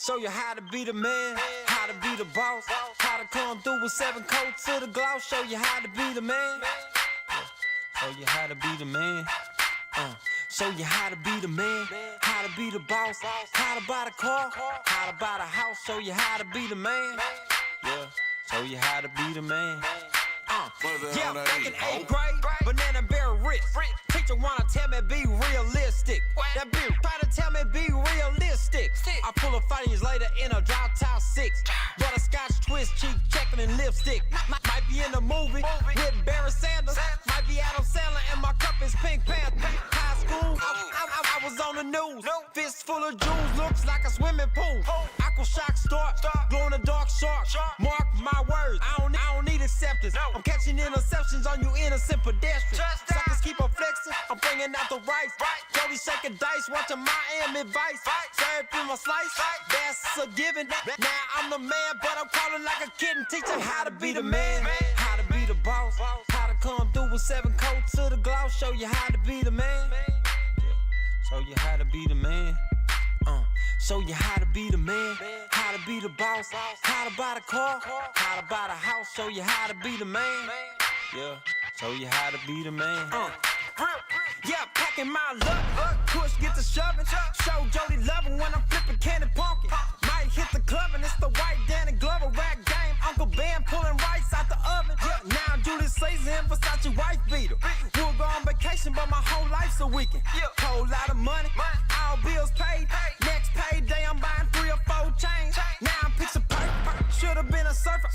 Show you how to be the man, how to be the boss, how to come through with 7 coats to the gloss. Show you how to be the man. Show you how to be the man. Show you how to be the man, how to be the boss, how to buy the car, how to buy the house. Show you how to be the man. Yeah, show you how to be the man. Yeah, back in 8th grade, banana bear rich. Teacher wanna tell me be realistic. That bitch try to tell me be realistic. I pull a 5 years later in a drop top 6. Butterscotch twist, cheek checking and lipstick. Might be in a movie with Barry Sanders. Might be Adam Sandler and my cup is Pink Panther. High school, I was on the news. Fist full of jewels, looks like a swimming pool. Aqua shock start, glow in the dark shark. Mark my words, I don't need acceptance. I'm catching interceptions on you innocent pedestrians. Suckers keep on flexing, I'm bringing out the rice. Jody shaking dice, watching Miami Vice. Serve through my slice, that's a given. Now I'm the man, but I'm calling like a kid and teaching how to be the man. How to be the boss, how to come through with 7 coats to the gloss. Show you how to be the man. Show you how to be the man. Show you how to be the man, how to be the boss, how to buy the car, how to buy the house. Show you how to be the man. Yeah, show you how to be the man. Yeah, packing my luck, push get to shoving. Show Jody loving when I'm flipping candy pumpkin. Might hit the club and it's the white Danny Glover rag game. Uncle Ben pulling rice out the oven. Yeah, now Julius Caesar and Versace wife beater. We'll go on vacation, but my whole life's a weekend. Whole lot of money, all bills paid. Next payday, I'm buying 3 or 4 chains. Now I'm picture perfect. Should've been a surfer.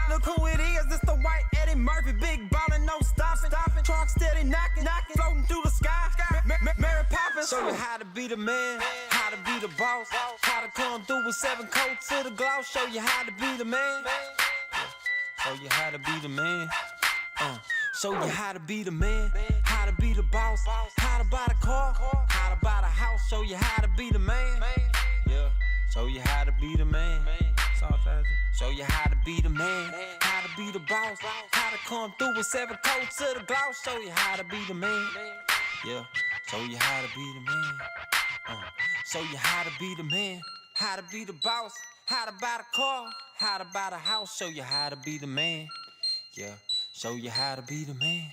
Look who it is, it's the white Eddie Murphy. Big ballin', no stopping. Truck steady knocking, floating through the sky. Mary Poppins. Show you how to be the man, how to be the boss, how to come through with 7 coats to the gloss. Show you how to be the man. Show you how to be the man. Show you how to be the man, how to be the boss, how to buy the car, how to buy the house. Show you how to be the man. Yeah, show you how to be the man. Show you how to be the man, how to be the boss, how to come through with 7 coats to the gloss. Show you how to be the man. Yeah, show you how to be the man. Show you how to be the man, how to be the boss, how to buy the car, how to buy the house. Show you how to be the man. Yeah, show you how to be the man.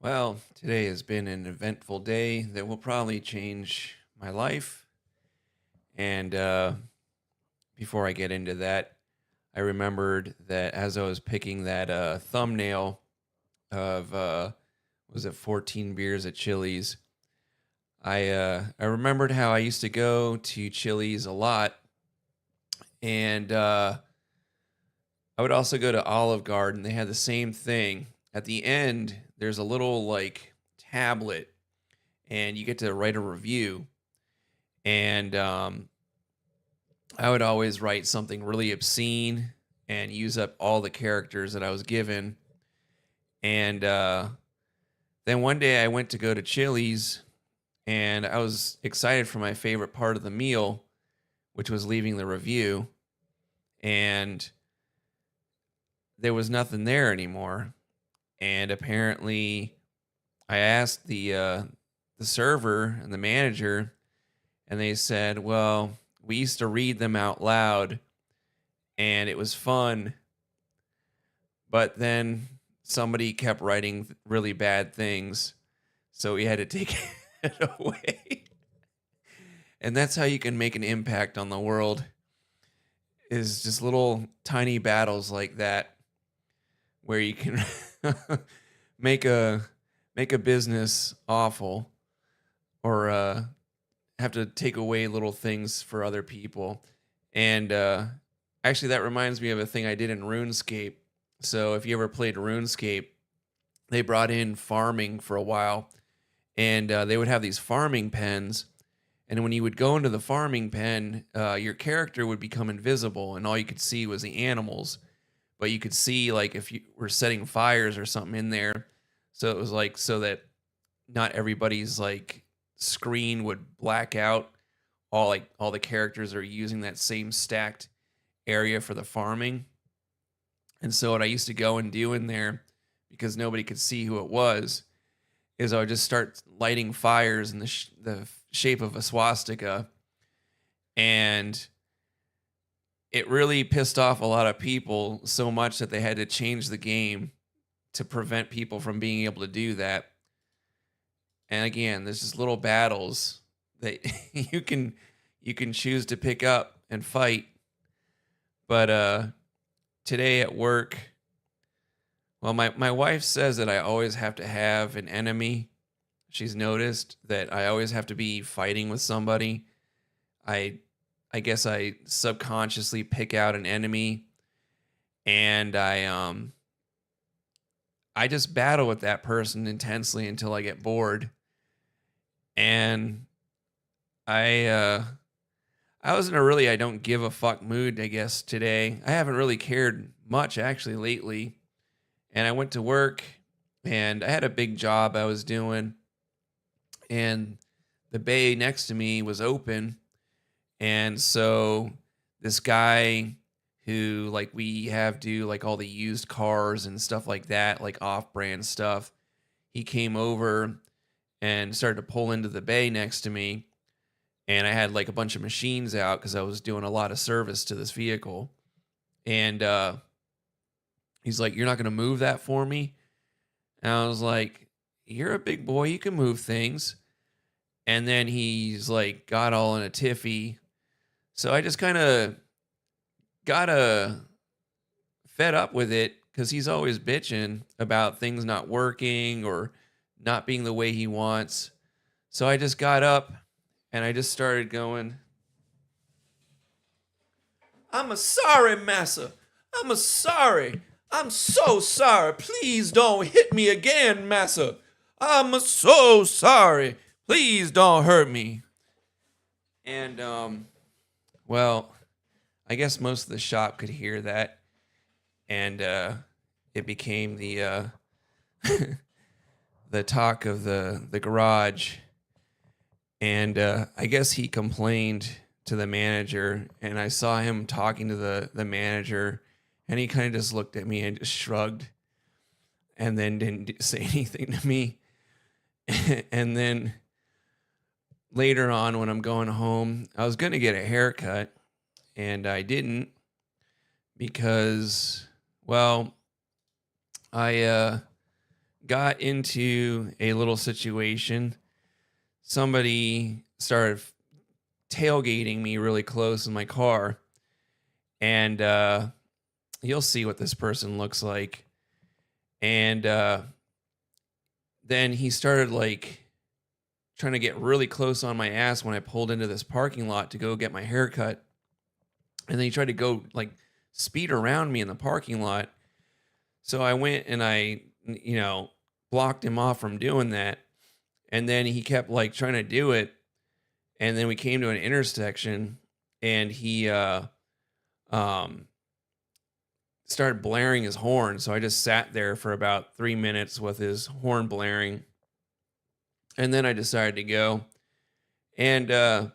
Well, today has been an eventful day that will probably change my life. And before I get into that, I remembered that as I was picking that thumbnail of was it 14 beers at Chili's, I remembered how I used to go to Chili's a lot, and I would also go to Olive Garden. They had the same thing. At the end, there's a little like tablet, and you get to write a review. And I would always write something really obscene and use up all the characters that I was given. And then one day I went to go to Chili's, and I was excited for my favorite part of the meal, which was leaving the review. And there was nothing there anymore. And apparently I asked the server and the manager, and they said, well, we used to read them out loud and it was fun, but then somebody kept writing really bad things, so we had to take it away. And that's how you can make an impact on the world, is just little tiny battles like that, where you can make a business awful, or have to take away little things for other people. And actually, that reminds me of a thing I did in RuneScape. So if you ever played RuneScape, they brought in farming for a while, and they would have these farming pens. And when you would go into the farming pen, your character would become invisible, and all you could see was the animals. But you could see, like, if you were setting fires or something in there. So it was like, so that not everybody's like screen would black out. All the characters are using that same stacked area for the farming. And so what I used to go and do in there, because nobody could see who it was is I would just start lighting fires in the shape of a swastika. And it really pissed off a lot of people so much that they had to change the game to prevent people from being able to do that. And again, there's just little battles that you can choose to pick up and fight. But today at work, well, my wife says that I always have to have an enemy. She's noticed that I always have to be fighting with somebody. I guess I subconsciously pick out an enemy, and I just battle with that person intensely until I get bored. And I was in a really I don't give a fuck mood, I guess, today. I haven't really cared much actually lately. And I went to work, and I had a big job I was doing, and the bay next to me was open. And so this guy who like we have do like all the used cars and stuff like that, like off-brand stuff, he came over and started to pull into the bay next to me. And I had like a bunch of machines out because I was doing a lot of service to this vehicle. And he's like, "You're not going to move that for me?" And I was like, "You're a big boy. You can move things." And then he's like, got all in a tiffy. So I just kind of got fed up with it because he's always bitching about things not working or not being the way he wants. So I just got up and I just started going, "I'm sorry, massa. I'm sorry. I'm so sorry. Please don't hit me again, massa. I'm so sorry. Please don't hurt me." And, well, I guess most of the shop could hear that. And it became the the talk of the garage. And I guess he complained to the manager, and I saw him talking to the manager, and he kind of just looked at me and just shrugged and then didn't say anything to me. And then later on, when I'm going home, I was going to get a haircut, and I didn't because, well, I got into a little situation. Somebody started tailgating me really close in my car, and you'll see what this person looks like. And then he started like trying to get really close on my ass when I pulled into this parking lot to go get my haircut. And then he tried to go like speed around me in the parking lot. So I went and I, blocked him off from doing that. And then he kept like trying to do it. And then we came to an intersection, and he started blaring his horn. So I just sat there for about 3 minutes with his horn blaring. And then I decided to go. And then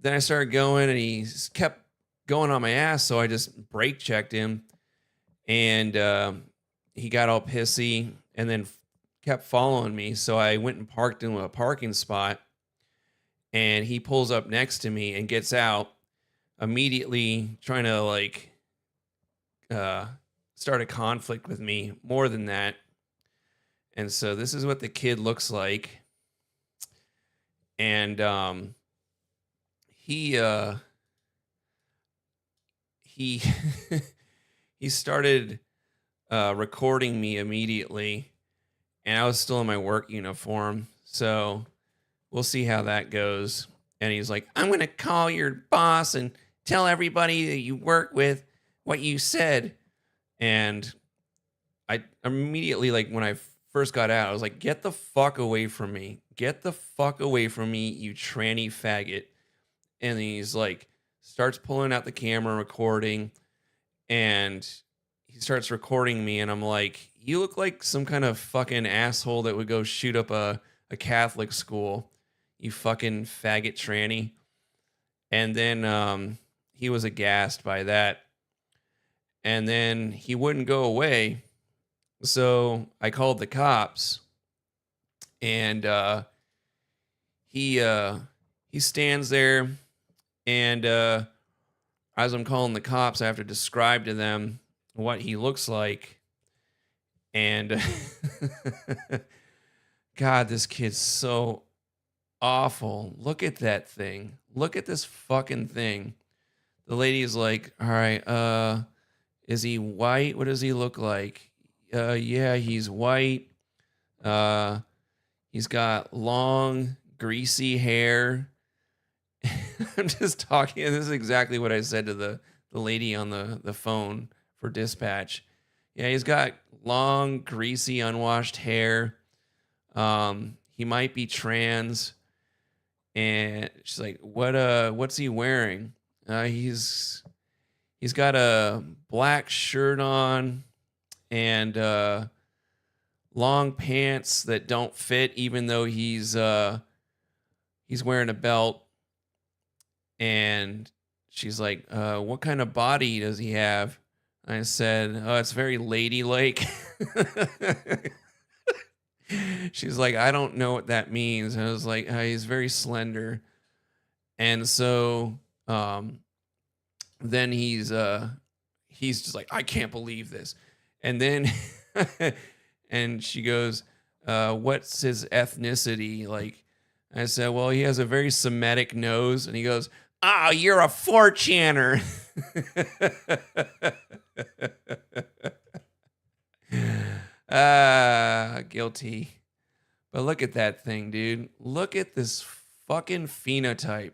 I started going, and he kept going on my ass. So I just brake checked him, and he got all pissy and then kept following me. So I went and parked in a parking spot, and he pulls up next to me and gets out, immediately trying to like start a conflict with me, more than that. And so this is what the kid looks like. And he he started recording me immediately, and I was still in my work uniform. So we'll see how that goes. And he's like, "I'm going to call your boss and tell everybody that you work with what you said." And I immediately, like when I first got out, I was like, "Get the fuck away from me. Get the fuck away from me, you tranny faggot." And he's like, starts pulling out the camera, recording, and he starts recording me. And I'm like, "You look like some kind of fucking asshole that would go shoot up a Catholic school, you fucking faggot tranny." And then he was aghast by that. And then he wouldn't go away. So I called the cops, And he stands there, and as I'm calling the cops, I have to describe to them what he looks like. And God, this kid's so awful. Look at that thing. Look at this fucking thing. The lady's like, all right, is he white? What does he look like? Yeah, he's white. He's got long, greasy hair. I'm just talking. This is exactly what I said to the lady on the phone for dispatch. Yeah, he's got long, greasy, unwashed hair. He might be trans. And she's like, what's he wearing? He's got a black shirt on and long pants that don't fit, even though he's wearing a belt. And she's like, what kind of body does he have? I said, oh, it's very ladylike. She's like, I don't know what that means. And I was like, he's very slender. And so then he's just like, I can't believe this. And then and she goes, what's his ethnicity? Like, I said, well, he has a very Semitic nose. And he goes, oh, you're a 4chaner. Guilty. But look at that thing, dude. Look at this fucking phenotype.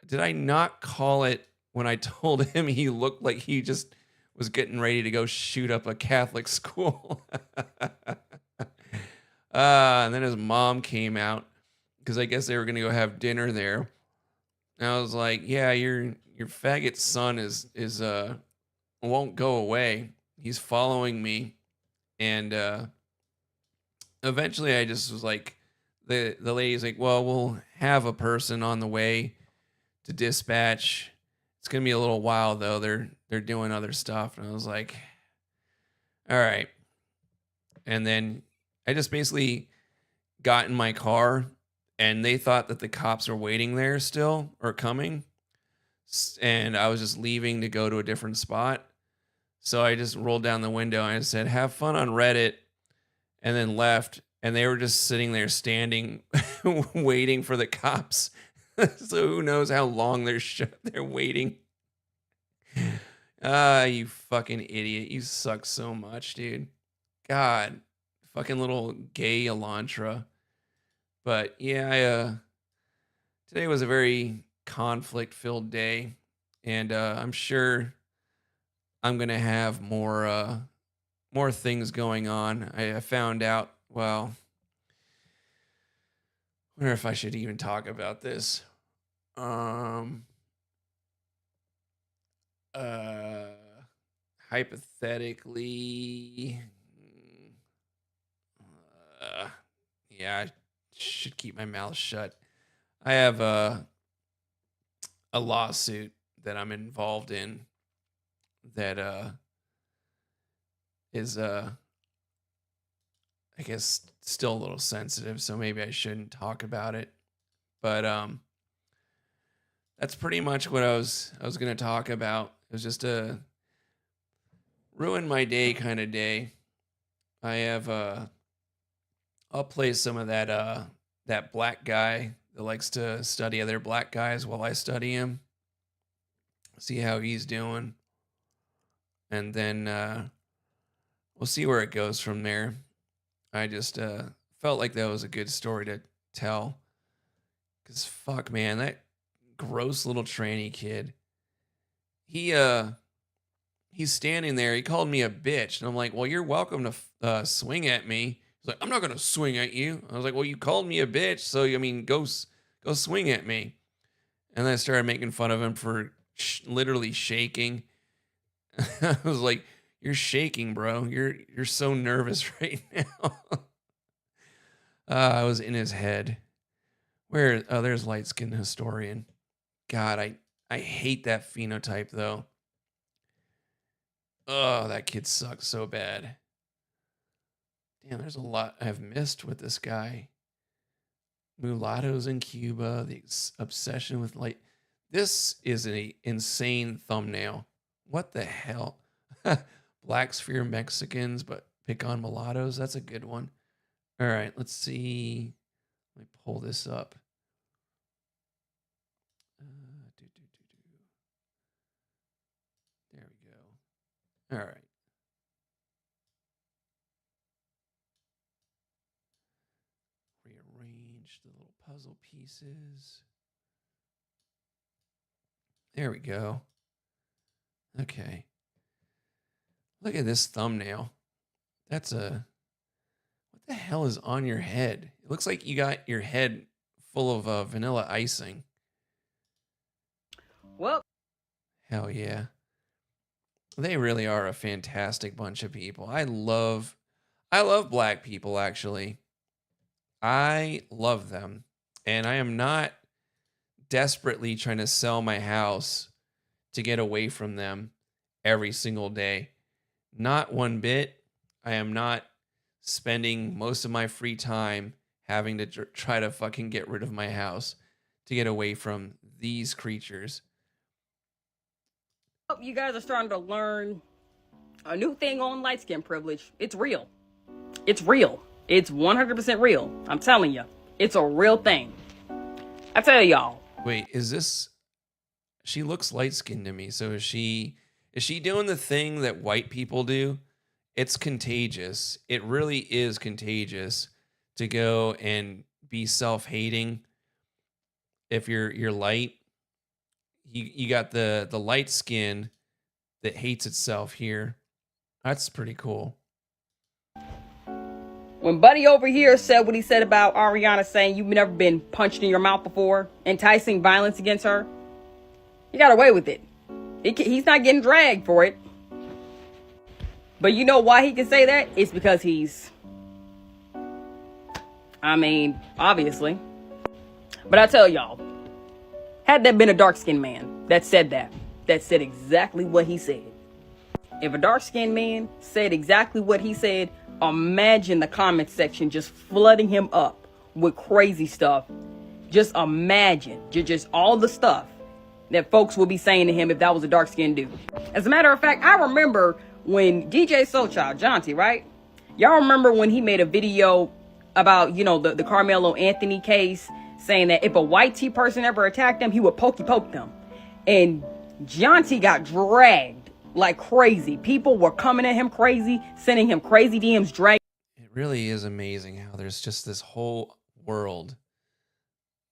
Did I not call it when I told him he looked like he just was getting ready to go shoot up a Catholic school? And then his mom came out because I guess they were going to go have dinner there. And I was like, yeah, your faggot son is won't go away. He's following me. And eventually I just was like, the lady's like, well, we'll have a person on the way to dispatch. It's going to be a little while though. They're doing other stuff. And I was like, all right. And then I just basically got in my car, and they thought that the cops are waiting there still or coming. And I was just leaving to go to a different spot. So I just rolled down the window and I said, have fun on Reddit, and then left. And they were just sitting there standing, waiting for the cops. So who knows how long they're waiting. You fucking idiot. You suck so much, dude. God, fucking little gay Elantra. But yeah, today was a very conflict-filled day. And I'm sure I'm going to have more things going on. I found out, well, I wonder if I should even talk about this. Hypothetically, yeah, I should keep my mouth shut. I have a lawsuit that I'm involved in that is I guess still a little sensitive, so maybe I shouldn't talk about it. But that's pretty much what I was going to talk about. It was just a ruin my day kind of day. I have I'll play some of that black guy that likes to study other black guys while I study him. See how he's doing. And then we'll see where it goes from there. I just felt like that was a good story to tell. Cause fuck, man, that gross little tranny kid. He's standing there. He called me a bitch, and I'm like, well, you're welcome to swing at me. He's like, I'm not gonna swing at you. I was like, well, you called me a bitch, so I mean, go swing at me. And then I started making fun of him for literally shaking. I was like, you're shaking, bro. You're so nervous right now. I was in his head. There's light skinned historian. God, I hate that phenotype though. Oh, that kid sucks so bad. Man, there's a lot I've missed with this guy. Mulattoes in Cuba, the obsession with light. This is an insane thumbnail. What the hell? Black sphere Mexicans, but pick on mulattoes. That's a good one. All right, let's see. Let me pull this up. There we go. All right. Rearrange the little puzzle pieces. There we go. Okay. Look at this thumbnail. That's a... What the hell is on your head? It looks like you got your head full of vanilla icing. Well, hell yeah. They really are a fantastic bunch of people. I love black people, actually. I love them. And I am not desperately trying to sell my house to get away from them every single day. Not one bit. I am not spending most of my free time having to try to fucking get rid of my house to get away from these creatures. you guys are starting to learn a new thing on light skin privilege. It's real. It's real. It's 100% real. I'm telling you. It's a real thing. I tell y'all. Wait, is this... She looks light-skinned to me, so is she doing the thing that white people do? It's contagious. It really is contagious to go and be self-hating. If you're light, you got the light skin that hates itself here. That's pretty cool. When Buddy over here said what he said about Ariana saying you've never been punched in your mouth before, enticing violence against her, he got away with it. He's not getting dragged for it. But you know why he can say that? It's because obviously. But I tell y'all, had there been a dark-skinned man that said exactly what he said. If a dark-skinned man said exactly what he said, imagine the comment section just flooding him up with crazy stuff. Just imagine just all the stuff that folks would be saying to him if that was a dark-skinned dude. As a matter of fact, I remember when DJ Soulchild, Jonty, right? Y'all remember when he made a video about, the Carmelo Anthony case, saying that if a white T person ever attacked him, he would poke them. And Jonty got dragged like crazy. People were coming at him crazy, sending him crazy DMs, dragging. It really is amazing how there's just this whole world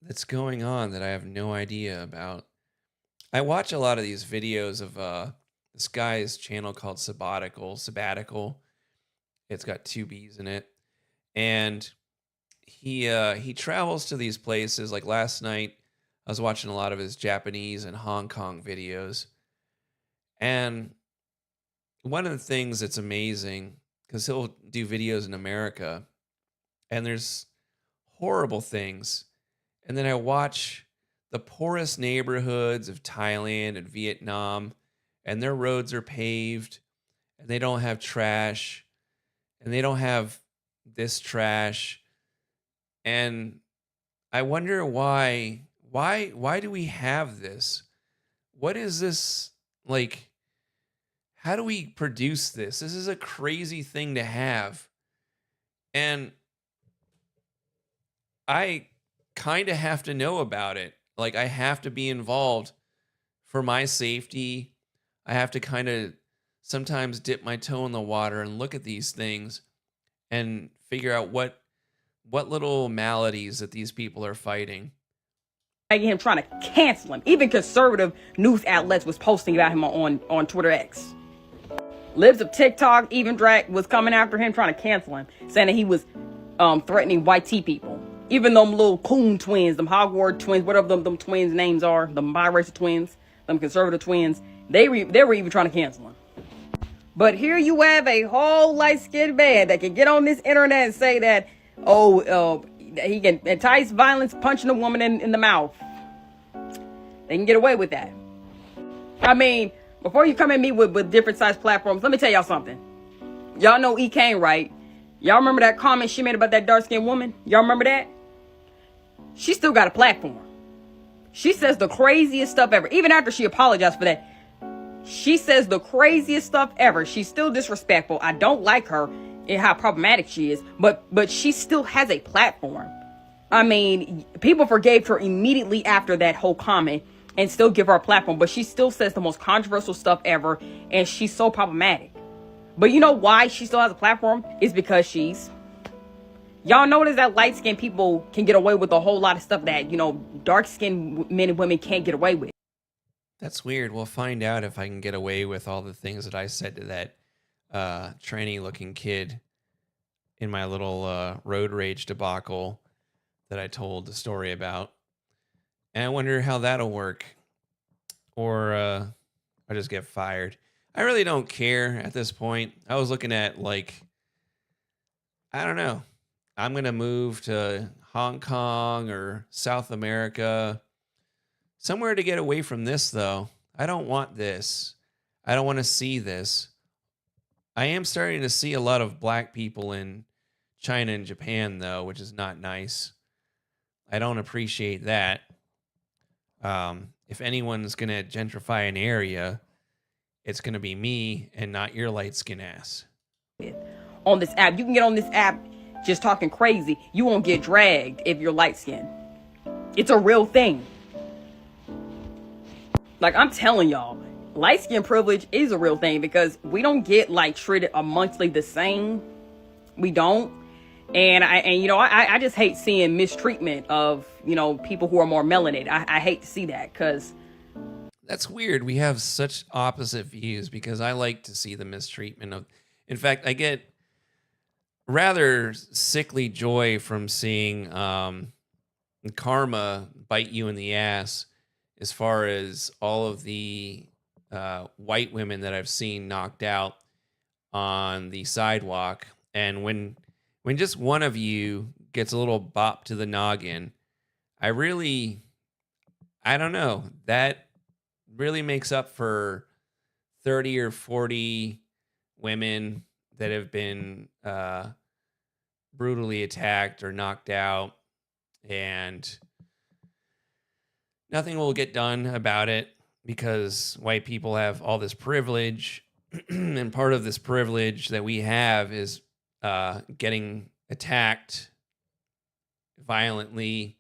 that's going on that I have no idea about. I watch a lot of these videos of this guy's channel called Sabbatical. It's got 2 B's in it. And he travels to these places. Like last night, I was watching a lot of his Japanese and Hong Kong videos. And one of the things that's amazing, because he'll do videos in America, and there's horrible things. And then I watch the poorest neighborhoods of Thailand and Vietnam, and their roads are paved, and they don't have trash, and they don't have this trash. And I wonder why do we have this? What is this like? How do we produce this? This is a crazy thing to have. And I kind of have to know about it. Like, I have to be involved for my safety. I have to kind of sometimes dip my toe in the water and look at these things and figure out what little maladies that these people are fighting. Him, trying to cancel him. Even conservative news outlets was posting about him on Twitter X. Libs of TikTok even was coming after him, trying to cancel him, saying that he was threatening white T people. Even them little coon twins, them Hogwarts twins, whatever them twins' names are, them biracial twins, them conservative twins, they were even trying to cancel him. But here you have a whole light-skinned man that can get on this internet and say that, he can entice violence, punching a woman in the mouth. They can get away with that. I mean, before you come at me with different size platforms, let me tell y'all something. Y'all know E. Kane, right? Y'all remember that comment she made about that dark-skinned woman? Y'all remember that? She still got a platform. She says the craziest stuff ever. Even after she apologized for that, she says the craziest stuff ever. She's still disrespectful. I don't like her and how problematic she is, but she still has a platform. I mean, people forgave her immediately after that whole comment and still give her a platform, but she still says the most controversial stuff ever, and she's so problematic. But you know why she still has a platform? Is because y'all notice that light-skinned people can get away with a whole lot of stuff that, dark-skinned men and women can't get away with. That's weird. We'll find out if I can get away with all the things that I said to that tranny-looking kid in my little road rage debacle that I told the story about. And I wonder how that'll work. Or I just get fired. I really don't care at this point. I was looking at, I don't know. I'm going to move to Hong Kong or South America. Somewhere to get away from this, though. I don't want this. I don't want to see this. I am starting to see a lot of black people in China and Japan, though, which is not nice. I don't appreciate that. If anyone's going to gentrify an area, it's going to be me and not your light-skinned ass. On this app, you can get on this app just talking crazy. You won't get dragged if you're light-skinned. It's a real thing. I'm telling y'all, light skin privilege is a real thing because we don't get treated amongstly the same. We don't. And I just hate seeing mistreatment of, people who are more melanated. I hate to see that because that's weird. We have such opposite views because I like to see the mistreatment of, in fact, I get rather sickly joy from seeing karma bite you in the ass. As far as all of the white women that I've seen knocked out on the sidewalk. And when just one of you gets a little bop to the noggin, I don't know, that really makes up for 30 or 40 women that have been brutally attacked or knocked out, and nothing will get done about it because white people have all this privilege. And part of this privilege that we have is getting attacked violently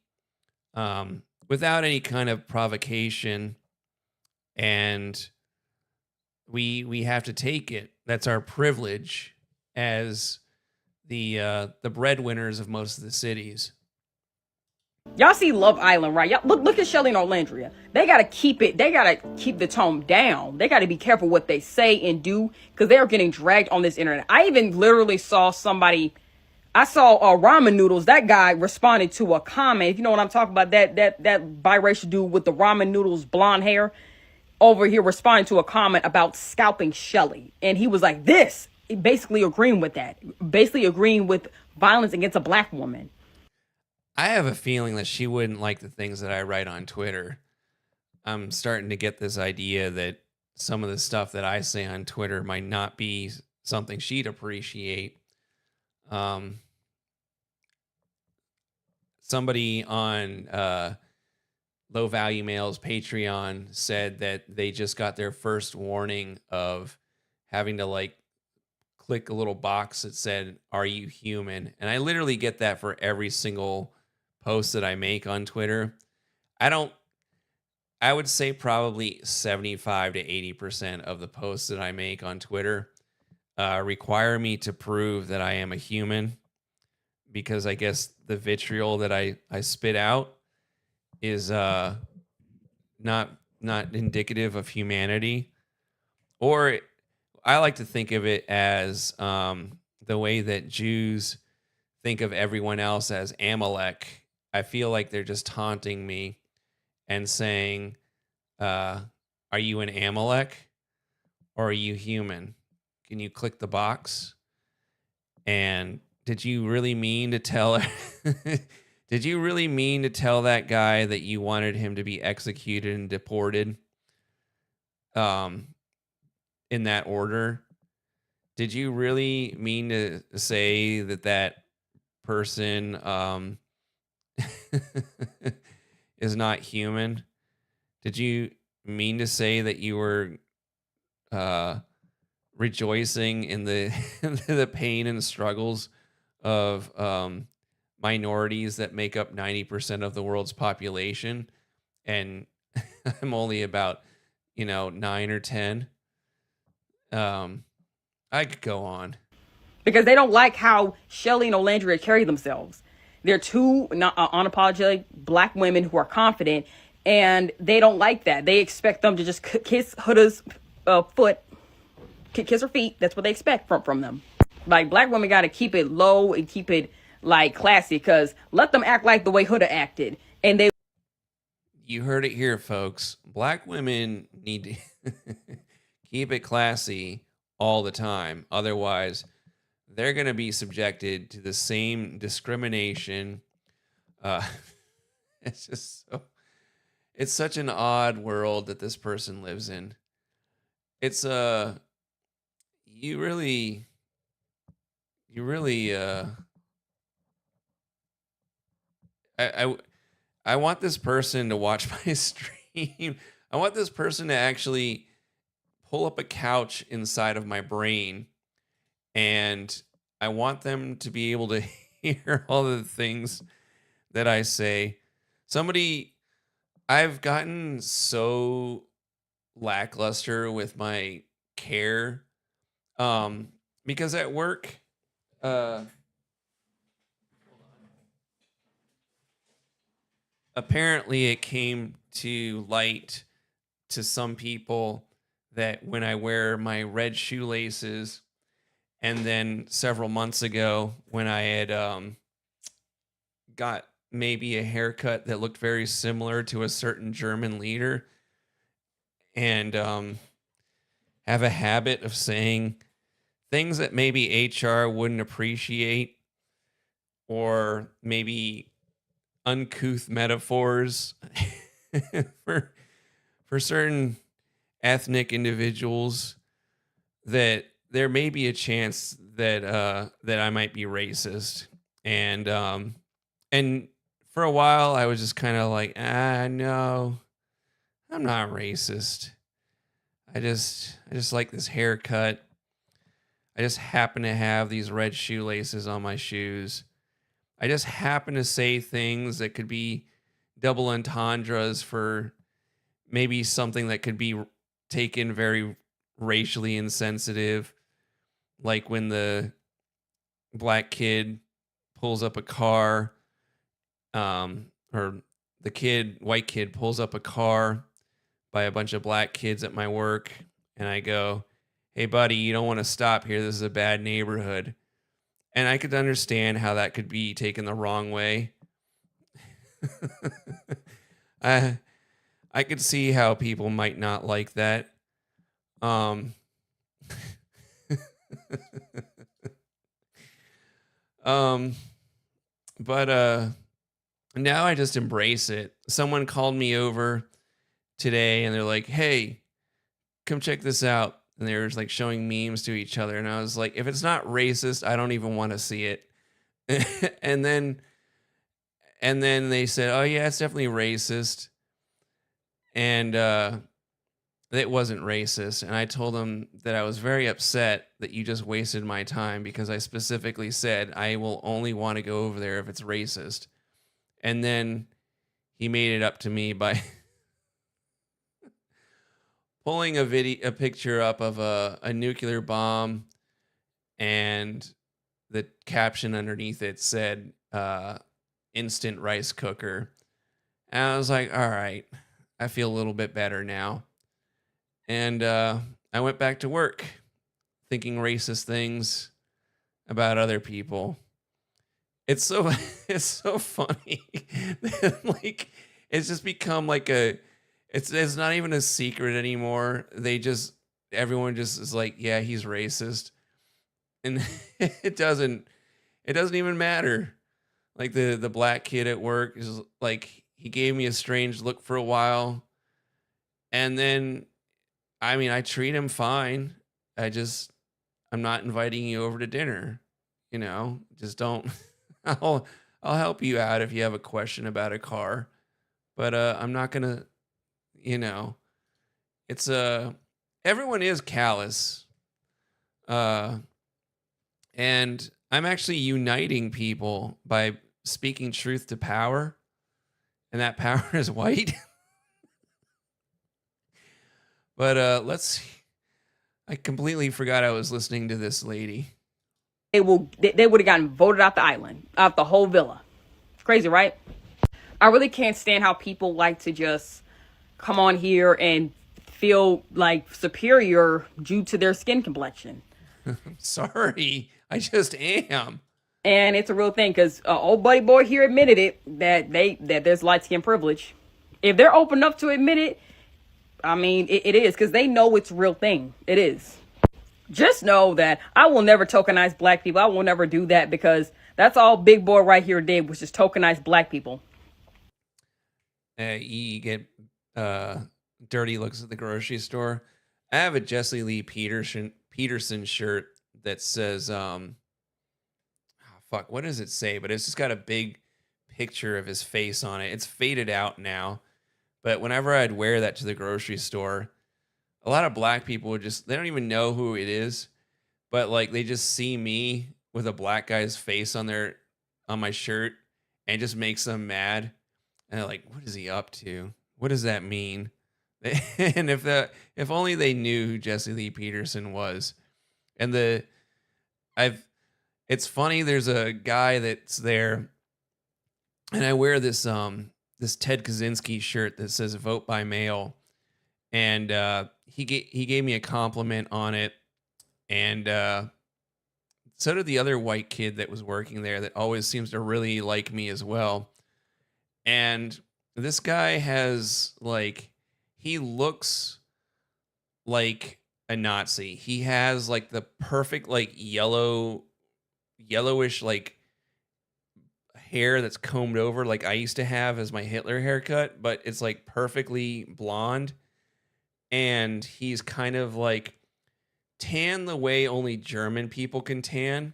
without any kind of provocation. And we have to take it. That's our privilege as the breadwinners of most of the cities. y'all see Love Island, right? Y'all look at Shelly and Orlandria. They gotta keep the tone down. They gotta be careful what they say and do because they are getting dragged on this internet. I even literally saw somebody. I saw ramen noodles. That guy responded to a comment. If you know what I'm talking about, that biracial dude with the ramen noodles blonde hair over here responding to a comment about scalping Shelly, and he was like, "This," basically agreeing with that, basically agreeing with violence against a black woman. I have a feeling that she wouldn't like the things that I write on Twitter. I'm starting to get this idea that some of the stuff that I say on Twitter might not be something she'd appreciate. Somebody on Low Value Mail's Patreon said that they just got their first warning of having to click a little box that said, "Are you human?" And I literally get that for every single posts that I make on Twitter. I would say probably 75 to 80% of the posts that I make on Twitter require me to prove that I am a human, because I guess the vitriol that I spit out is not indicative of humanity. Or I like to think of it as the way that Jews think of everyone else as Amalek. I feel like they're just taunting me and saying, are you an Amalek or are you human? Can you click the box? And did you really mean to tell did you really mean to tell that guy that you wanted him to be executed and deported in that order? Did you really mean to say that that person is not human? Did you mean to say that you were uh rejoicing in the the pain and struggles of minorities that make up 90% of the world's population, and I'm only about 9 or 10? um I could go on. because they don't like how Shelly and Olandria carry themselves. They're two unapologetic black women who are confident, and they don't like that. They expect them to just kiss Huda's foot, kiss her feet. That's what they expect from them. Like, black women got to keep it low and keep it like classy, because let them act like the way Huda acted, and they. You heard it here, folks. Black women need to keep it classy all the time. Otherwise, they're going to be subjected to the same discrimination. Uh, it's just so, it's such an odd world that this person lives in. It's you really I I want this person to watch my stream. I want this person to actually pull up a couch inside of my brain, and I want them to be able to hear all the things that I say. I've gotten so lackluster with my care, because at work, apparently it came to light to some people that when I wear my red shoelaces, and then several months ago when I had got maybe a haircut that looked very similar to a certain German leader, and have a habit of saying things that maybe HR wouldn't appreciate, or maybe uncouth metaphors for certain ethnic individuals, that there may be a chance that that I might be racist. And for a while I was just kind of like, no, I'm not racist. I just like this haircut. I just happen to have these red shoelaces on my shoes. I just happen to say things that could be double entendres for maybe something that could be taken very racially insensitive, like when the black kid pulls up a car, or the white kid pulls up a car by a bunch of black kids at my work, and I go, "Hey buddy, you don't want to stop here. This is a bad neighborhood." And I could understand how that could be taken the wrong way. I could see how people might not like that. Um, but now I just embrace it. Someone called me over today and they're like, "Hey, come check this out." And they were like showing memes to each other, and I was like, if it's not racist, I don't even want to see it. and then they said, "Oh yeah, it's definitely racist," and it wasn't racist. And I told them that I was very upset that you just wasted my time, because I specifically said I will only want to go over there if it's racist. And then he made it up to me by pulling a picture up of a nuclear bomb, and the caption underneath it said instant rice cooker. And I was like, all right, I feel a little bit better now. And I went back to work thinking racist things about other people. It's so it's so funny that, like, it's just become like it's not even a secret anymore. Everyone just is like, yeah, he's racist. And it doesn't even matter. Like the black kid at work is like, he gave me a strange look for a while. And then, I mean, I treat him fine. I just I'm not inviting you over to dinner. Just don't. I'll I'll help you out if you have a question about a car, but I'm not gonna. You know, it's everyone is callous, uh, and I'm actually uniting people by speaking truth to power, and that power is white. But let's. I completely forgot I was listening to this lady. They would have gotten voted out the island, out the whole villa. Crazy, right? I really can't stand how people like to just come on here and feel like superior due to their skin complexion. Sorry, I just am. And it's a real thing because old buddy boy here admitted it that there's light skin privilege. If they're open enough to admit it, I mean, it is because they know it's a real thing. It is. Just know that I will never tokenize black people. I will never do that because that's all big boy right here did was just tokenize black people. You get dirty looks at the grocery store. I have a Jesse Lee Peterson shirt that says fuck, what does it say? But it's just got a big picture of his face on it. It's faded out now. But whenever I'd wear that to the grocery store, a lot of black people would they don't even know who it is, but like they just see me with a black guy's face on my shirt and it just makes them mad. And they're like, what is he up to? What does that mean? And if only they knew who Jesse Lee Peterson was. And it's funny, there's a guy that's there and I wear this Ted Kaczynski shirt that says vote by mail. And he gave me a compliment on it, and so did the other white kid that was working there that always seems to really like me as well. And this guy he looks like a Nazi. He has like the perfect like yellowish like hair that's combed over like I used to have as my Hitler haircut, but it's like perfectly blonde. And he's kind of like tan the way only German people can tan.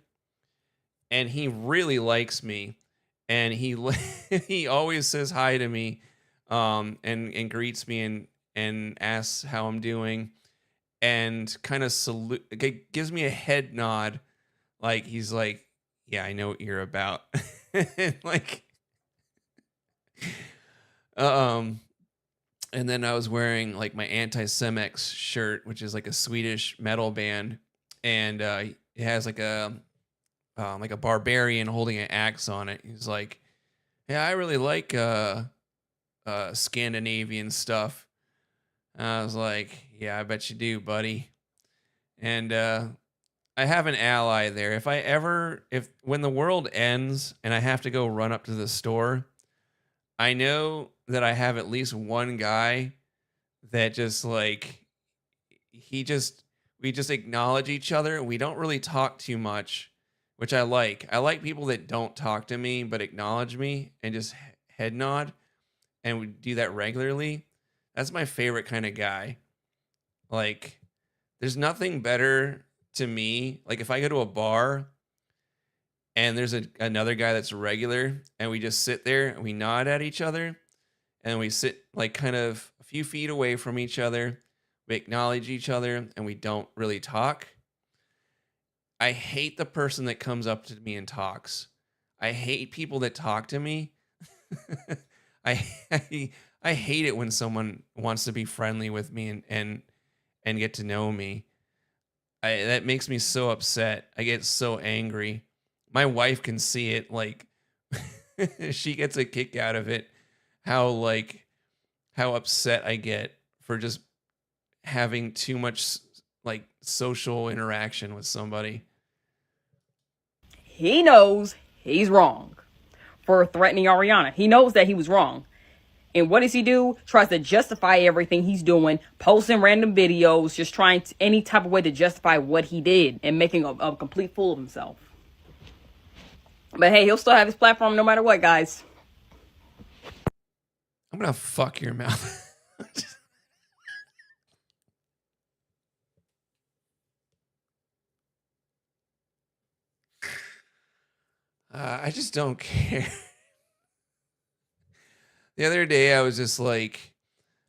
And he really likes me. And he always says hi to me and greets me and asks how I'm doing and kind of gives me a head nod. Like he's like, yeah, I know what you're about. Like, and then I was wearing like my Anti-Semex shirt, which is like a Swedish metal band, and it has like a barbarian holding an axe on it. He's like, "Yeah, I really like Scandinavian stuff." And I was like, "Yeah, I bet you do, buddy." And I have an ally there. If when the world ends and I have to go run up to the store, I know that I have at least one guy that just like we just acknowledge each other. We don't really talk too much, which I like. I like people that don't talk to me but acknowledge me and just head nod, and we do that regularly. That's my favorite kind of guy. Like, there's nothing better to me. Like if I go to a bar and there's another guy that's regular and we just sit there and we nod at each other and we sit like kind of a few feet away from each other. We acknowledge each other and we don't really talk. I hate the person that comes up to me and talks. I hate people that talk to me. I hate it when someone wants to be friendly with me and get to know me. That makes me so upset. I get so angry. My wife can see it. Like, she gets a kick out of it. How upset I get for just having too much like social interaction with somebody. He knows he's wrong for threatening Ariana. He knows that he was wrong. And what does he do? Tries to justify everything he's doing, posting random videos, just trying to, any type of way to justify what he did and making a complete fool of himself. But hey, he'll still have his platform no matter what, guys. I'm gonna fuck your mouth. I just don't care. The other day, I was just like,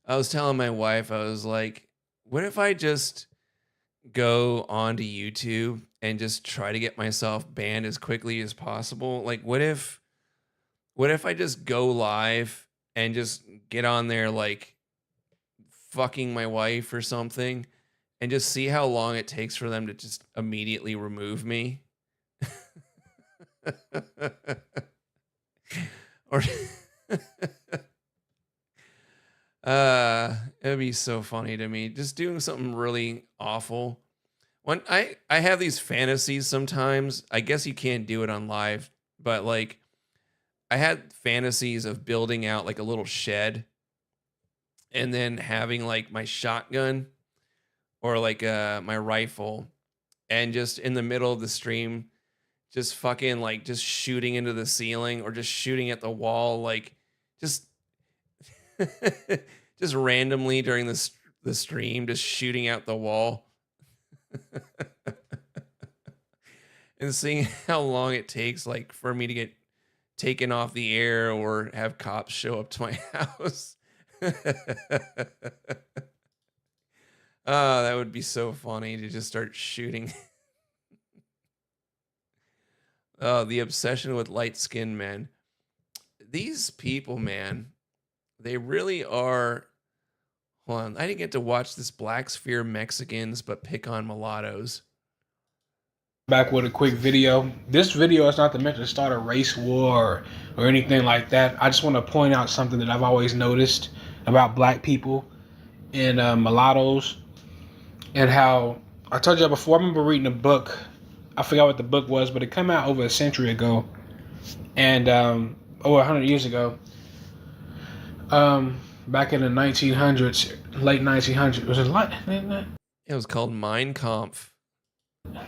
I was telling my wife, I was like, what if I just go onto YouTube and just try to get myself banned as quickly as possible? Like, what if I just go live and just get on there like fucking my wife or something and just see how long it takes for them to just immediately remove me? Or it'd be so funny to me just doing something really awful. When I have these fantasies sometimes. I guess you can't do it on live, but like I had fantasies of building out like a little shed and then having like my shotgun or like my rifle, and just in the middle of the stream just fucking like just shooting into the ceiling or just shooting at the wall, like just just randomly during the stream, just shooting out the wall and seeing how long it takes like for me to get taken off the air or have cops show up to my house. Oh, that would be so funny to just start shooting. Oh, the obsession with light-skinned men. These people, man, they really are. Hold on, I didn't get to watch this Black Sphere Mexicans, but pick on mulattoes. Back with a quick video. This video is not meant to start a race war or anything like that. I just want to point out something that I've always noticed about black people and mulattoes, and how I told you before. I remember reading a book. I forgot what the book was, but it came out over a century ago, and over 100 years ago. Back in the 1900s, late 1900s. Was it late? It was called Mein Kampf. I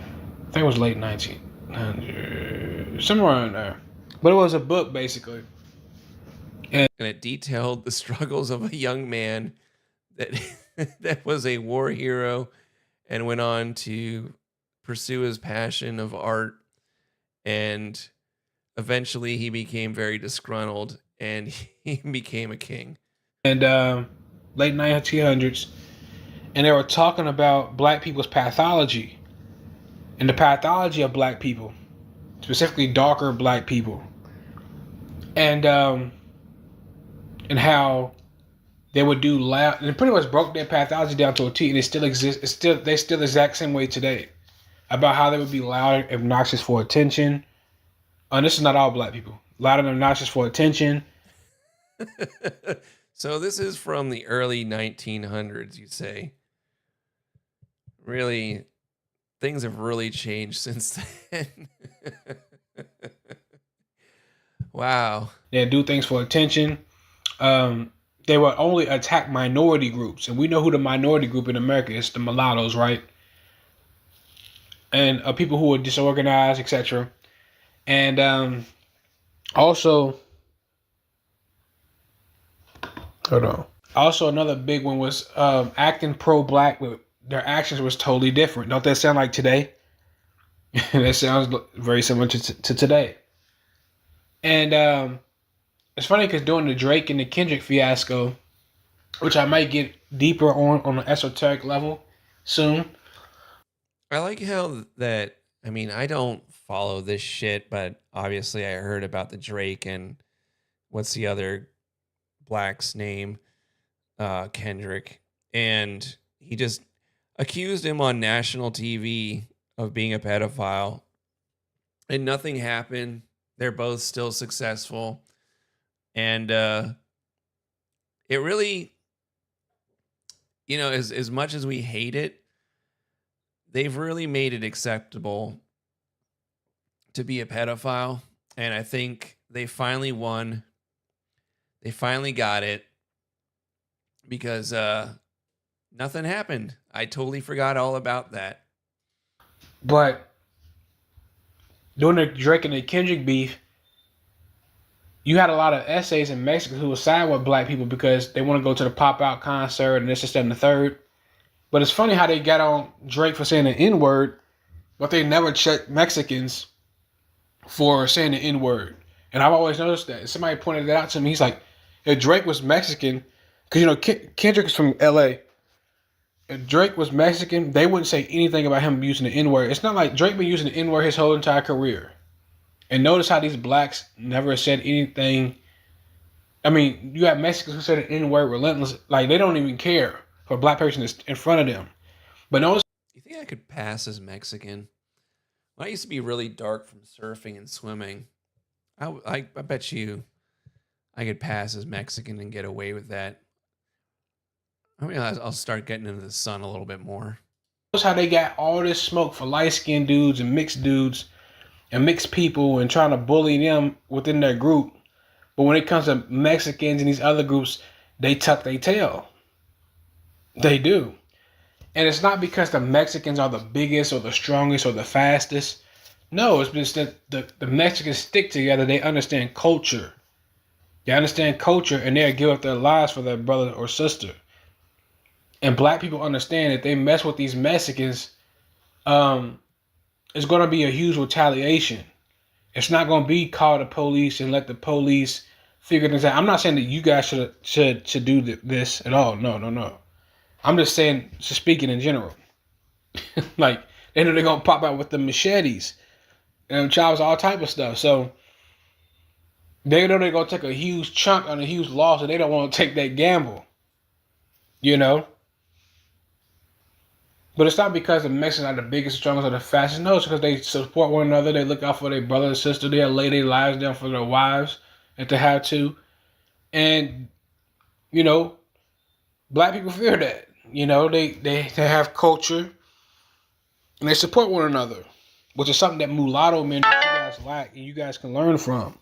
think it was late 1900, somewhere in there. But it was a book, basically. And it detailed the struggles of a young man that that was a war hero and went on to pursue his passion of art. And eventually he became very disgruntled and he became a king. And late 1900s. And they were talking about black people's pathology. And the pathology of black people, specifically darker black people, and how they would do loud, and it pretty much broke their pathology down to a T, and it still exists. They still exact same way today, about how they would be loud, obnoxious for attention. And this is not all black people. Loud and obnoxious for attention. So this is from the early 1900s, you say? Really? Things have really changed since then. Wow. They do things for attention. They would only attack minority groups. And we know who the minority group in America is, the mulattoes, right? And people who are disorganized, etc. And also, hold on. Also, another big one was acting pro-black, but their actions was totally different. Don't that sound like today? That sounds very similar to today. And it's funny because during the Drake and the Kendrick fiasco, which I might get deeper on an esoteric level soon. I like how that, I mean, I don't follow this shit, but obviously I heard about the Drake and what's the other black's name? Kendrick. And he just accused him on national TV of being a pedophile, and nothing happened. They're both still successful. And it really, you know, as much as we hate it, they've really made it acceptable to be a pedophile. And I think they finally won. They finally got it because nothing happened. I totally forgot all about that. But during the Drake and the Kendrick beef, you had a lot of essays in Mexico who were siding with black people because they want to go to the Pop Out concert and this, that, and the third. But it's funny how they got on Drake for saying the N-word, but they never checked Mexicans for saying the N word. And I've always noticed that. Somebody pointed that out to me. He's like, if Drake was Mexican, because you know Kendrick is from L.A. If Drake was Mexican, they wouldn't say anything about him using the N word. It's not like Drake been using the N word his whole entire career. And notice how these blacks never said anything. I mean, you have Mexicans who say the N word relentless, like they don't even care for a black person that's in front of them. But notice, You think I could pass as Mexican? When I used to be really dark from surfing and swimming, I bet you I could pass as Mexican and get away with that. I mean, I'll start getting into the sun a little bit more. notice how they got all this smoke for light skinned dudes and mixed people and trying to bully them within their group. But when it comes to Mexicans and these other groups, they tuck their tail. They do. And it's not because the Mexicans are the biggest or the strongest or the fastest. No, it's just that the Mexicans stick together. They understand culture. They understand culture and they'll give up their lives for their brother or sister. And black people understand that they mess with these Mexicans, it's going to be a huge retaliation. It's not going to be call the police and let the police figure things out. I'm not saying that you guys should do this at all. No. I'm just saying, just speaking in general. Like, they know they're going to pop out with the machetes and chops, all type of stuff. So, they know they're going to take a huge chunk on a huge loss and they don't want to take that gamble. You know? But it's not because the Mexicans are the biggest, strongest, or the fastest. No, it's because they support one another. They look out for their brother and sister. They'll lay their lives down for their wives if they have to. And, you know, black people fear that. You know, they have culture and they support one another, which is something that mulatto men that you guys lack and you guys can learn from.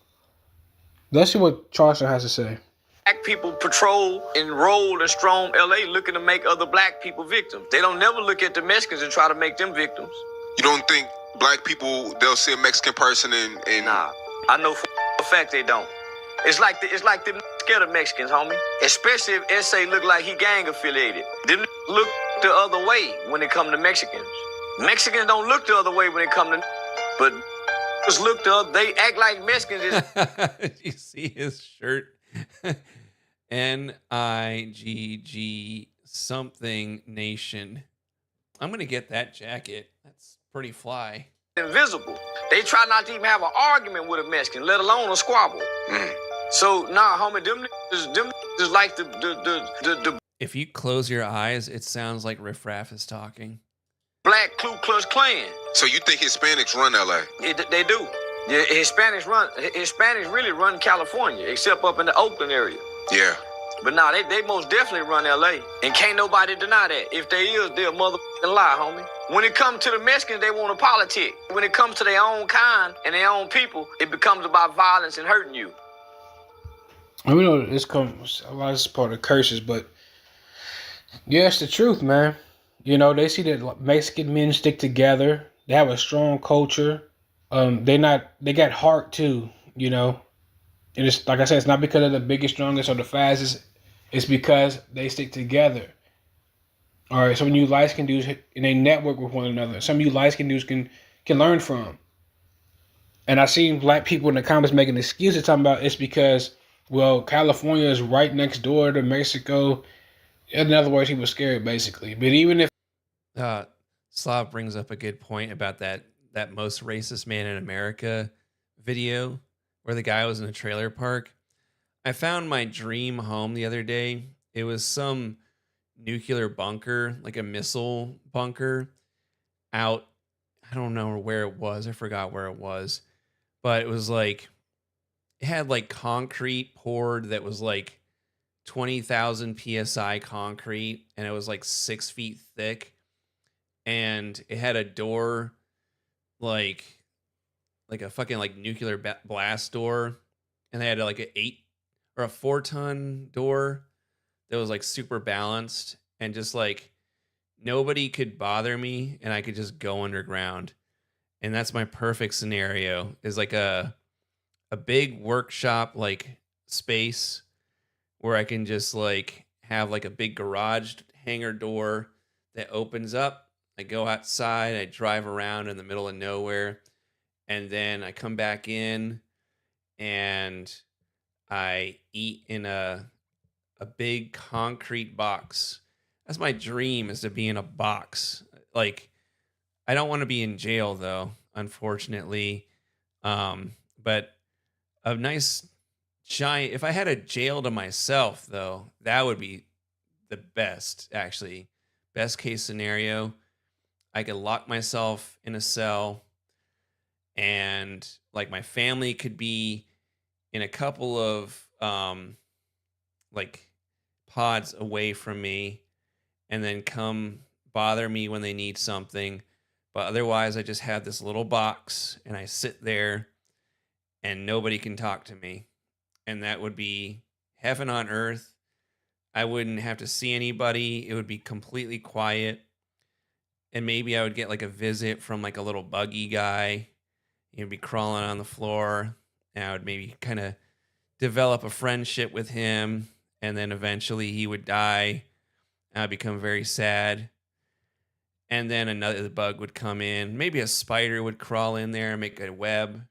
Let's see what Charleston has to say. Black people patrol and roll and storm LA looking to make other black people victims. They don't never look at the Mexicans and try to make them victims. You don't think black people, they'll see a Mexican person and Nah, I know for a fact they don't. It's like them scared of Mexicans, homie. Especially if SA look like he gang affiliated. Them look the other way when it come to Mexicans. Mexicans don't look the other way when it come to, but look the other. They act like Mexicans is. You see his shirt? NIGG something nation. I'm gonna get that jacket. That's pretty fly. Invisible. They try not to even have an argument with a Mexican, let alone a squabble. So nah, homie, them is like the If you close your eyes, it sounds like Riff Raff is talking. Black Ku Klux Klan. so you think Hispanics run LA? They do. The Hispanics really run California, except up in the Oakland area. Yeah. But nah, they most definitely run LA. And can't nobody deny that. If they is, they're a motherfucking lie, homie. When it comes to the Mexicans, they want to politic. When it comes to their own kind and their own people, it becomes about violence and hurting you. I mean, know this comes a lot of this part of curses, but yeah, it's the truth, man. You know, they see that Mexican men stick together. They have a strong culture. They got heart too, you know. And it's like I said, it's not because they're the biggest, strongest, or the fastest. It's because they stick together. All right, some of you light skinned dudes and they network with one another. Some of you light skinned dudes can learn from. And I seen black people in the comments making excuses talking about it's because, well, California is right next door to Mexico. In other words, he was scared basically. But even if Slav brings up a good point about that most racist man in America video where the guy was in a trailer park. I found my dream home the other day. It was some nuclear bunker, like a missile bunker out. I don't know where it was. I forgot where it was, but it was like, it had like concrete poured that was like 20,000 PSI concrete. And it was like 6 feet thick. And it had a door like a fucking like nuclear blast door, and they had like a 4-ton door that was like super balanced, and just like nobody could bother me, and I could just go underground. And that's my perfect scenario, is like a big workshop like space where I can just like have like a big garage hangar door that opens up. I go outside, I drive around in the middle of nowhere, and then I come back in and I eat in a big concrete box. That's my dream, is to be in a box. Like, I don't want to be in jail though, unfortunately. But a nice giant, if I had a jail to myself though, that would be the best, actually. Best case scenario. I could lock myself in a cell, and like my family could be in a couple of like pods away from me, and then come bother me when they need something. But otherwise, I just have this little box and I sit there and nobody can talk to me. And that would be heaven on earth. I wouldn't have to see anybody. It would be completely quiet. And maybe I would get like a visit from like a little buggy guy. He'd be crawling on the floor. And I would maybe kind of develop a friendship with him. And then eventually he would die. I'd become very sad. And then another bug would come in. Maybe a spider would crawl in there and make a web.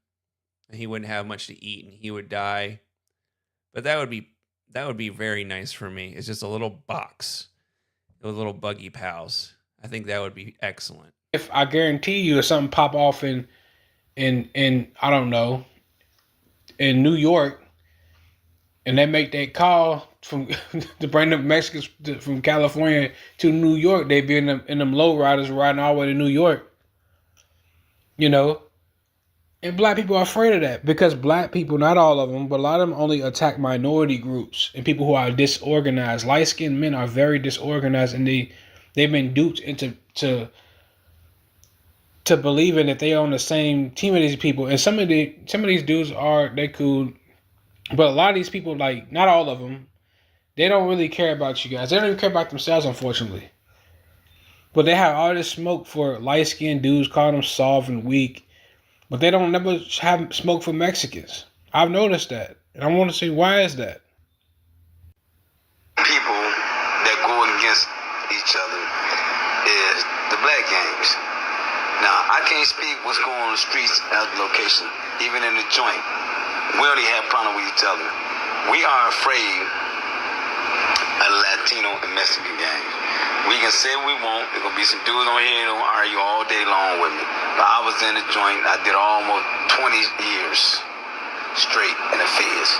And he wouldn't have much to eat and he would die. But that would be very nice for me. It's just a little box with little buggy pals. I think that would be excellent. If I guarantee you, if something pop off in I don't know, in New York, and they make that call from to bring the Mexicans from California to New York, they be in them low riders riding all the way to New York. You know, and black people are afraid of that because black people, not all of them, but a lot of them only attack minority groups and people who are disorganized. Light-skinned men are very disorganized, and they've been duped into to believing that they are on the same team as these people. And some of these dudes they cool, but a lot of these people, like not all of them, they don't really care about you guys. They don't even care about themselves, unfortunately. But they have all this smoke for light-skinned dudes, calling them soft and weak. But they don't never have smoke for Mexicans. I've noticed that. And I want to say, why is that? People that go against each other is the black gangs. Now, I can't speak what's going on the streets at the location, even in the joint. We already have problems with each other. We are afraid of the Latino and Mexican gangs. We can say what we want. There's going to be some dudes on here that will argue all day long with me. But I was in the joint. I did almost 20 years straight in the feds.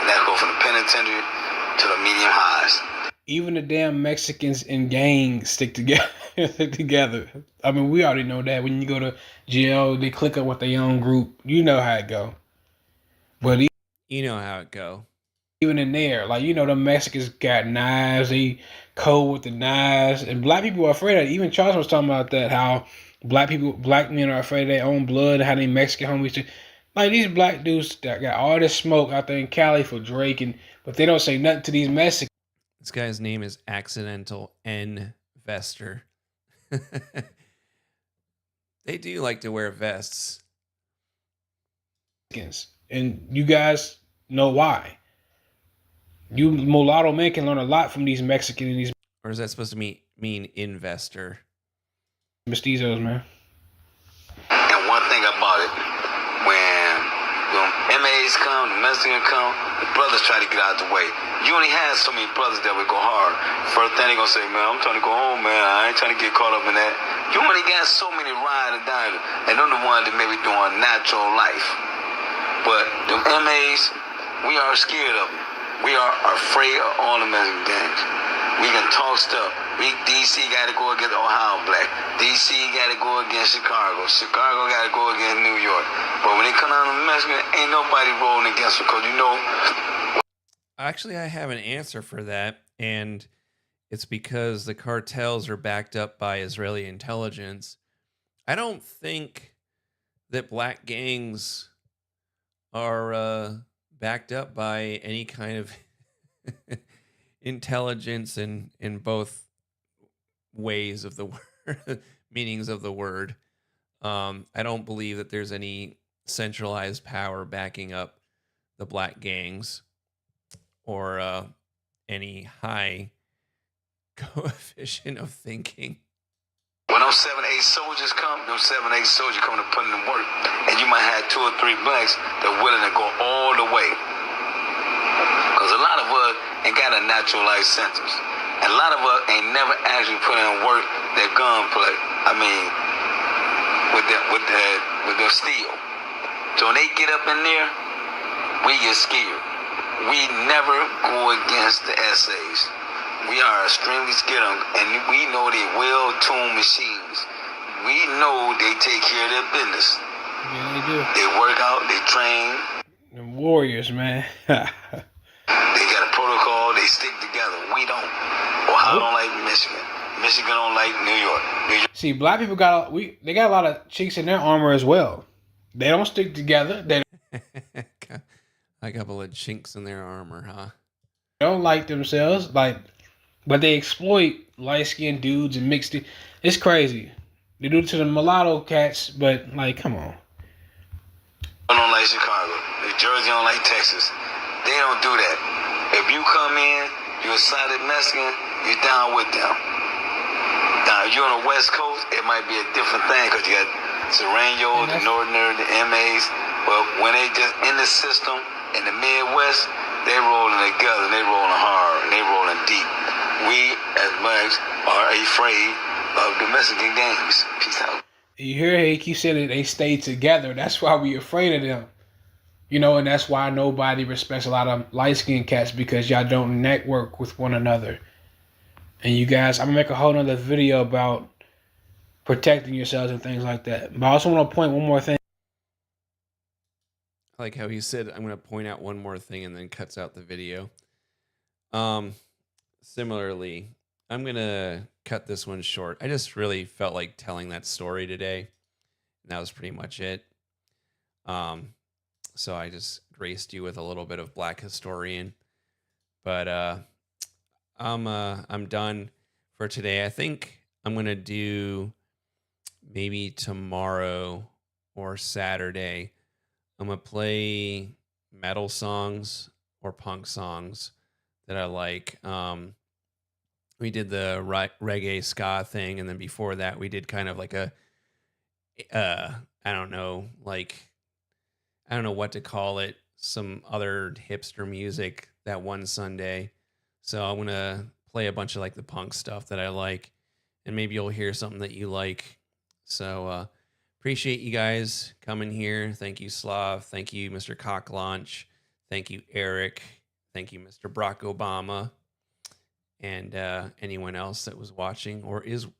And that go from the penitentiary to the medium highs. Even the damn Mexicans in gangs stick together. I mean, we already know that. When you go to jail, they click up with their own group. You know how it go. But you know how it go. Even in there, like, you know, the Mexicans got knives. They cold with the knives. And black people are afraid of it. Even Charles was talking about that, how black men are afraid of their own blood, how they Mexican homies. Like, these black dudes that got all this smoke out there in Cali for Drake, but they don't say nothing to these Mexicans. This guy's name is Accidental Investor. They do like to wear vests. And you guys know why. You mulatto men can learn a lot from these Mexicans and these. Or is that supposed to mean investor? Mestizos, man. And one thing about it, when MAs come, the Mexicans come, the brothers try to get out the way. You only have so many brothers that would go hard. First thing they gonna say, man, I'm trying to go home, man. I ain't trying to get caught up in that. You only got so many ride or die, and they're the ones that maybe doing natural life. But the MAs, we are scared of them. We are afraid of all the Mexican gangs. We can talk stuff. DC got to go against Ohio Black. DC got to go against Chicago. Chicago got to go against New York. But when they come down to the Mexican, ain't nobody rolling against them because, you know. Actually, I have an answer for that, and it's because the cartels are backed up by Israeli intelligence. I don't think that black gangs are backed up by any kind of intelligence in both ways of the word, meanings of the word. I don't believe that there's any centralized power backing up the black gangs or any high coefficient of thinking. When I'm them 7-8 soldiers come, them 7-8 soldiers coming to put in the work, and you might have 2 or 3 blacks that are willing to go all the way. Because a lot of us ain't got a natural life sentence. And a lot of us ain't never actually put in work that gunplay. I mean, with their steel. So when they get up in there, we get scared. We never go against the essays. We are extremely scared of them, and we know they're well-tuned machines. We know they take care of their business. Yeah, they do. They work out, they train. The Warriors, man. They got a protocol, they stick together. We don't. Ohio don't like Michigan. Michigan don't like New York. New York. See, black people they got a lot of chinks in their armor as well. They don't stick together. They A couple of chinks in their armor, huh? don't like themselves, but they exploit light-skinned dudes and mixed. It's crazy. They do it to the mulatto cats, but come on. Don't like Chicago. New Jersey don't like Texas. They don't do that. If you come in, you're a solid Mexican, you're down with them. Now, if you're on the West Coast, it might be a different thing because you got Serrano, the Northerners, the MAs. Well, when they just in the system in the Midwest, they rolling together, they rolling hard, and they rolling deep. We, as blacks, are afraid of the Mexican gangs. Peace out. You hear he keeps saying that they stay together. That's why we afraid of them. And that's why nobody respects a lot of light-skinned cats, because y'all don't network with one another. And you guys, I'm going to make a whole nother video about protecting yourselves and things like that. But I also want to point one more thing. I like how he said, I'm going to point out one more thing and then cuts out the video. Similarly, I'm going to cut this one short. I just really felt like telling that story today. And that was pretty much it. So I just graced you with a little bit of Black Historian. But I'm done for today. I think I'm going to do maybe tomorrow or Saturday. I'm going to play metal songs or punk songs that I like. We did the reggae ska thing, and then before that we did kind of like a I don't know what to call it, some other hipster music that one Sunday. So I'm going to play a bunch of like the punk stuff that I like, and maybe you'll hear something that you like. So appreciate you guys coming here. Thank you, Slav. Thank you, Mr. Cock Launch. Thank you, Eric. Thank you, Mr. Barack Obama. And anyone else that was watching or is going